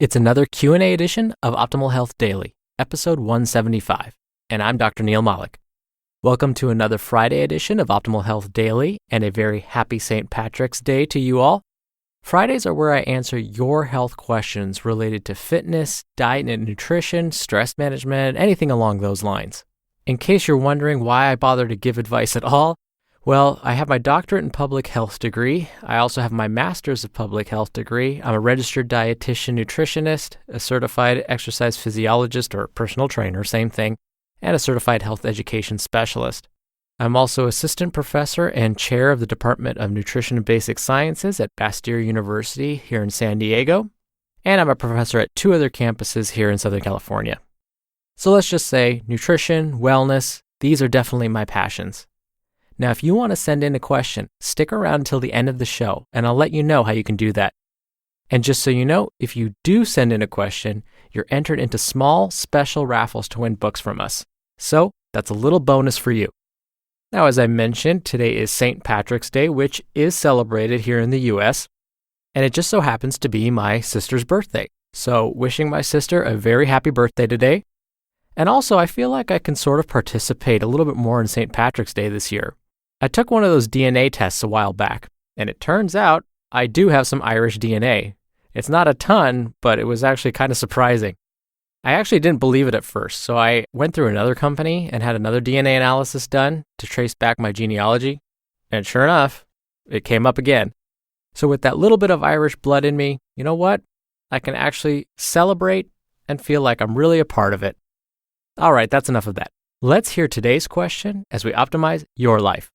It's another Q&A edition of Optimal Health Daily, episode 175, and I'm Dr. Neil Malik. Welcome to another Friday edition of Optimal Health Daily, and a very happy St. Patrick's Day to you all. Fridays are where I answer your health questions related to fitness, diet and nutrition, stress management, anything along those lines. In case you're wondering why I bother to give advice at all, well, I have my doctorate in public health degree. I also have my master's of public health degree. I'm a registered dietitian nutritionist, a certified exercise physiologist or personal trainer, same thing, and a certified health education specialist. I'm also assistant professor and chair of the Department of Nutrition and Basic Sciences at Bastyr University here in San Diego, and I'm a professor at 2 other campuses here in Southern California. So let's just say nutrition, wellness, these are definitely my passions. Now, if you want to send in a question, stick around until the end of the show, and I'll let you know how you can do that. And just so you know, if you do send in a question, you're entered into small, special raffles to win books from us. So that's a little bonus for you. Now, as I mentioned, today is St. Patrick's Day, which is celebrated here in the U.S., and it just so happens to be my sister's birthday. So wishing my sister a very happy birthday today. And also, I feel like I can sort of participate a little bit more in St. Patrick's Day this year. I took one of those DNA tests a while back, and it turns out I do have some Irish DNA. It's not a ton, but it was actually kind of surprising. I actually didn't believe it at first, so I went through another company and had another DNA analysis done to trace back my genealogy, and sure enough, it came up again. So with that little bit of Irish blood in me, you know what? I can actually celebrate and feel like I'm really a part of it. All right, that's enough of that. Let's hear today's question as we optimize your life.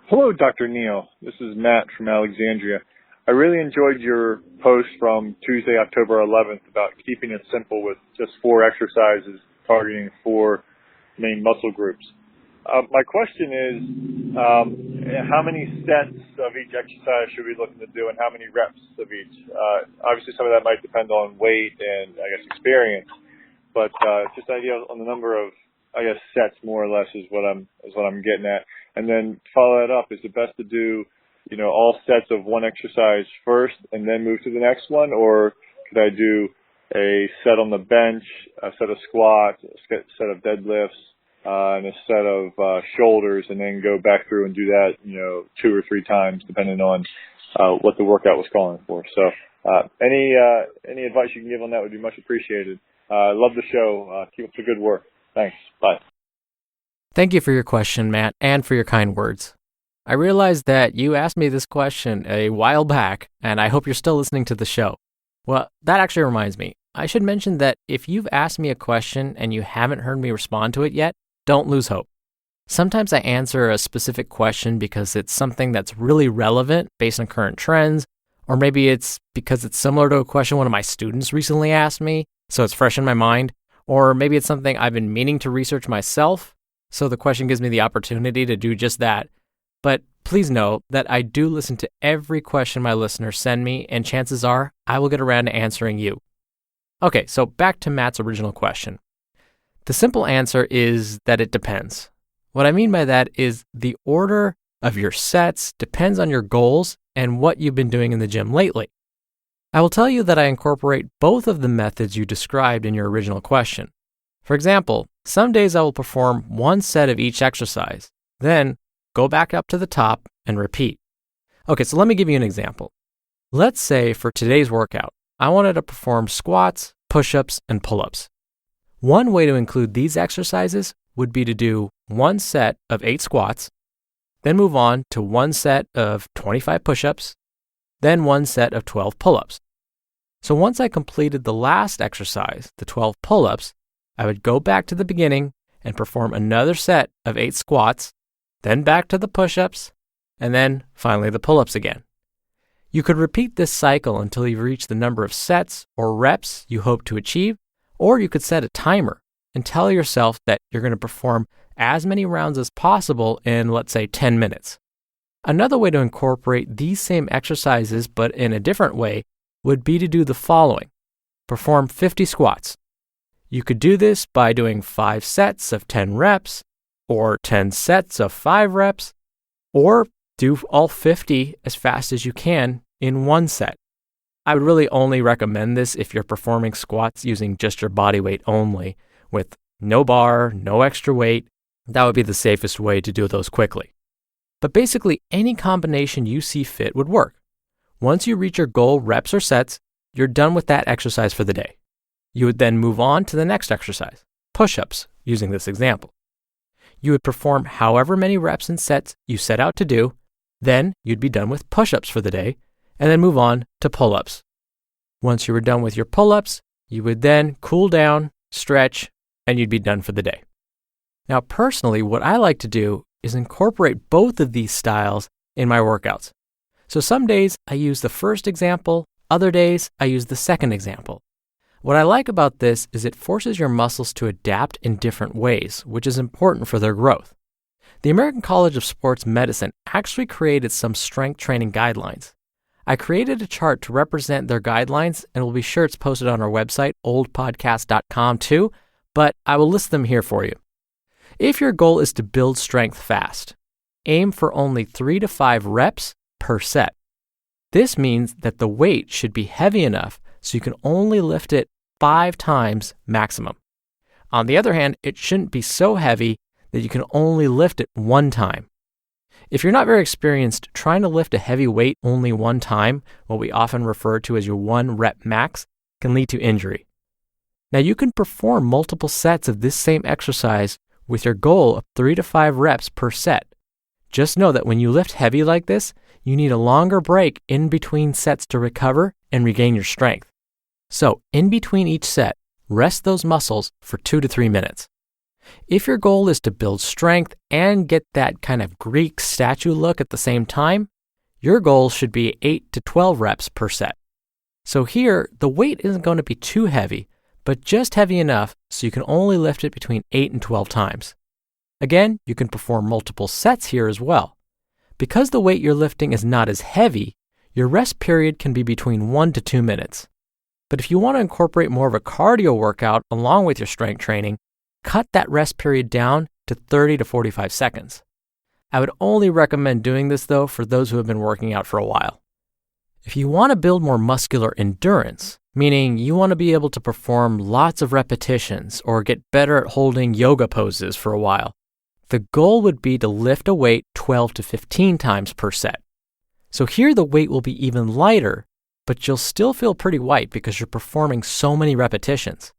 Hello, Dr. Neil. This is Matt from Alexandria. I really enjoyed your post from Tuesday, October 11th about keeping it simple with just 4 exercises targeting 4 main muscle groups. My question is, how many sets of each exercise should we be looking to do and how many reps of each? Obviously, some of that might depend on weight and, experience, but just an idea on the number of, sets more or less is what I'm getting at. And then follow that up. Is it best to do, all sets of one exercise first and then move to the next one? Or could I do a set on the bench, a set of squats, a set of deadlifts, and a set of shoulders, and then go back through and do that, 2 or 3 times, depending on what the workout was calling for. So any advice you can give on that would be much appreciated. Love the show. Keep up the good work. Thanks. Bye. Thank you for your question, Matt, and for your kind words. I realized that you asked me this question a while back, and I hope you're still listening to the show. Well, that actually reminds me. I should mention that if you've asked me a question and you haven't heard me respond to it yet, don't lose hope. Sometimes I answer a specific question because it's something that's really relevant based on current trends, or maybe it's because it's similar to a question one of my students recently asked me, so it's fresh in my mind, or maybe it's something I've been meaning to research myself, so the question gives me the opportunity to do just that. But please know that I do listen to every question my listeners send me, and chances are I will get around to answering you. Okay, so back to Matt's original question. The simple answer is that it depends. What I mean by that is the order of your sets depends on your goals and what you've been doing in the gym lately. I will tell you that I incorporate both of the methods you described in your original question. For example, some days I will perform 1 set of each exercise, then go back up to the top and repeat. Okay, so let me give you an example. Let's say for today's workout, I wanted to perform squats, push-ups, and pull-ups. One way to include these exercises would be to do 1 set of 8 squats, then move on to 1 set of 25 push-ups, then 1 set of 12 pull-ups. So once I completed the last exercise, the 12 pull-ups, I would go back to the beginning and perform another set of 8 squats, then back to the push-ups, and then finally the pull-ups again. You could repeat this cycle until you reach the number of sets or reps you hope to achieve, or you could set a timer and tell yourself that you're going to perform as many rounds as possible in, let's say, 10 minutes. Another way to incorporate these same exercises, but in a different way, would be to do the following. Perform 50 squats. You could do this by doing 5 sets of 10 reps, or 10 sets of 5 reps, or Do all 50 as fast as you can in one set. I would really only recommend this if you're performing squats using just your body weight only, with no bar, no extra weight. That would be the safest way to do those quickly. But basically, any combination you see fit would work. Once you reach your goal reps or sets, you're done with that exercise for the day. You would then move on to the next exercise, push-ups, using this example. You would perform however many reps and sets you set out to do, then you'd be done with push-ups for the day, and then move on to pull-ups. Once you were done with your pull-ups, you would then cool down, stretch, and you'd be done for the day. Now, personally, what I like to do is incorporate both of these styles in my workouts. So some days I use the first example, other days I use the second example. What I like about this is it forces your muscles to adapt in different ways, which is important for their growth. The American College of Sports Medicine actually created some strength training guidelines. I created a chart to represent their guidelines, and we'll be sure it's posted on our website, oldpodcast.com too, but I will list them here for you. If your goal is to build strength fast, aim for only 3 to 5 reps per set. This means that the weight should be heavy enough so you can only lift it 5 times maximum. On the other hand, it shouldn't be so heavy that you can only lift it 1 time. If you're not very experienced, trying to lift a heavy weight only 1 time, what we often refer to as your 1 rep max, can lead to injury. Now, you can perform multiple sets of this same exercise with your goal of 3 to 5 reps per set. Just know that when you lift heavy like this, you need a longer break in between sets to recover and regain your strength. So, in between each set, rest those muscles for 2 to 3 minutes. If your goal is to build strength and get that kind of Greek statue look at the same time, your goal should be 8 to 12 reps per set. So here, the weight isn't going to be too heavy, but just heavy enough so you can only lift it between 8 and 12 times. Again, you can perform multiple sets here as well. Because the weight you're lifting is not as heavy, your rest period can be between 1 to 2 minutes. But if you want to incorporate more of a cardio workout along with your strength training, cut that rest period down to 30 to 45 seconds. I would only recommend doing this though for those who have been working out for a while. If you want to build more muscular endurance, meaning you want to be able to perform lots of repetitions or get better at holding yoga poses for a while, the goal would be to lift a weight 12 to 15 times per set. So here the weight will be even lighter, but you'll still feel pretty white because you're performing so many repetitions.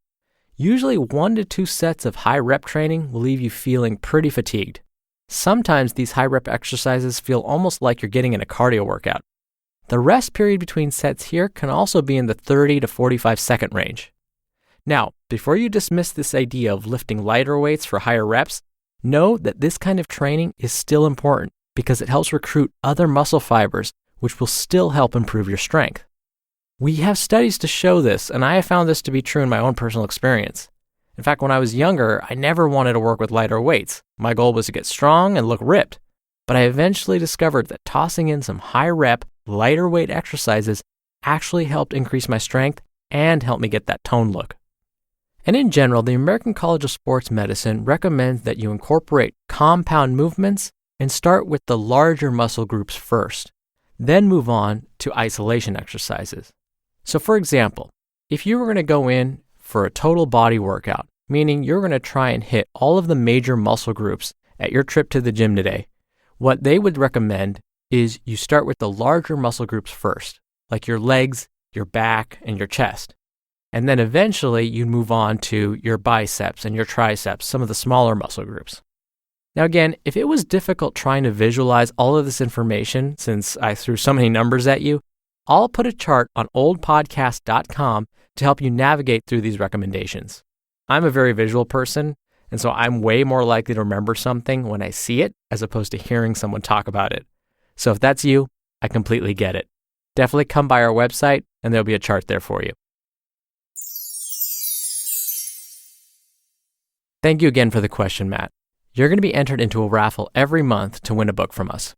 Usually 1 to 2 sets of high rep training will leave you feeling pretty fatigued. Sometimes these high rep exercises feel almost like you're getting in a cardio workout. The rest period between sets here can also be in the 30 to 45 second range. Now, before you dismiss this idea of lifting lighter weights for higher reps, know that this kind of training is still important because it helps recruit other muscle fibers, which will still help improve your strength. We have studies to show this, and I have found this to be true in my own personal experience. In fact, when I was younger, I never wanted to work with lighter weights. My goal was to get strong and look ripped. But I eventually discovered that tossing in some high-rep, lighter weight exercises actually helped increase my strength and help me get that toned look. And in general, the American College of Sports Medicine recommends that you incorporate compound movements and start with the larger muscle groups first, then move on to isolation exercises. So for example, if you were going to go in for a total body workout, meaning you're going to try and hit all of the major muscle groups at your trip to the gym today, what they would recommend is you start with the larger muscle groups first, like your legs, your back, and your chest. And then eventually you move on to your biceps and your triceps, some of the smaller muscle groups. Now again, if it was difficult trying to visualize all of this information since I threw so many numbers at you, I'll put a chart on oldpodcast.com to help you navigate through these recommendations. I'm a very visual person, and so I'm way more likely to remember something when I see it as opposed to hearing someone talk about it. So if that's you, I completely get it. Definitely come by our website and there'll be a chart there for you. Thank you again for the question, Matt. You're going to be entered into a raffle every month to win a book from us.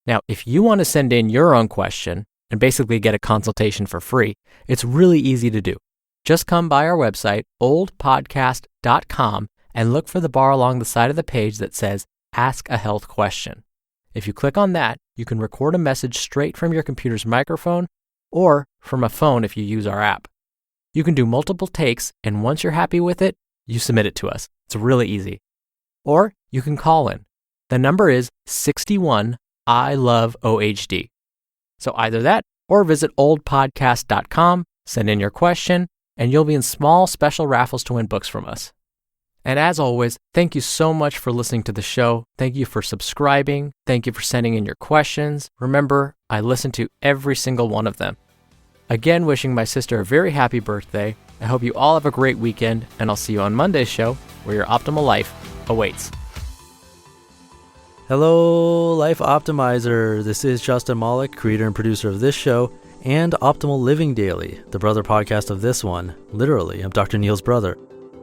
Now, if you want to send in your own question and basically get a consultation for free, it's really easy to do. Just come by our website, oldpodcast.com, and look for the bar along the side of the page that says, Ask a Health Question. If you click on that, you can record a message straight from your computer's microphone or from a phone if you use our app. You can do multiple takes, and once you're happy with it, you submit it to us. It's really easy. Or you can call in. The number is 61 I love OHD. So either that or visit oldpodcast.com, send in your question, and you'll be in small special raffles to win books from us. And as always, thank you so much for listening to the show. Thank you for subscribing. Thank you for sending in your questions. Remember, I listen to every single one of them. Again, wishing my sister a very happy birthday. I hope you all have a great weekend, and I'll see you on Monday's show, where your optimal life awaits. Hello, Life Optimizer. This is Justin Malik, creator and producer of this show, and Optimal Living Daily, the brother podcast of this one. Literally, I'm Dr. Neil's brother.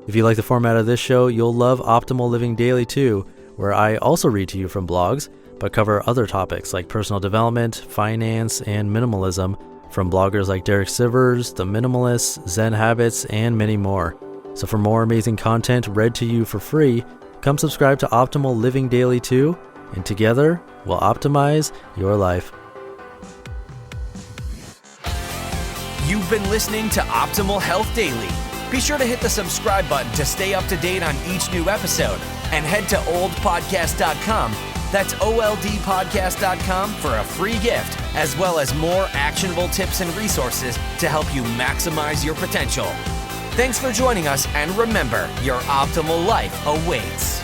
If you like the format of this show, you'll love Optimal Living Daily too, where I also read to you from blogs, but cover other topics like personal development, finance, and minimalism from bloggers like Derek Sivers, The Minimalists, Zen Habits, and many more. So for more amazing content read to you for free, come subscribe to Optimal Living Daily too, and together we'll optimize your life. You've been listening to Optimal Health Daily. Be sure to hit the subscribe button to stay up to date on each new episode, and head to oldpodcast.com. That's oldpodcast.com for a free gift, as well as more actionable tips and resources to help you maximize your potential. Thanks for joining us, and remember, your optimal life awaits.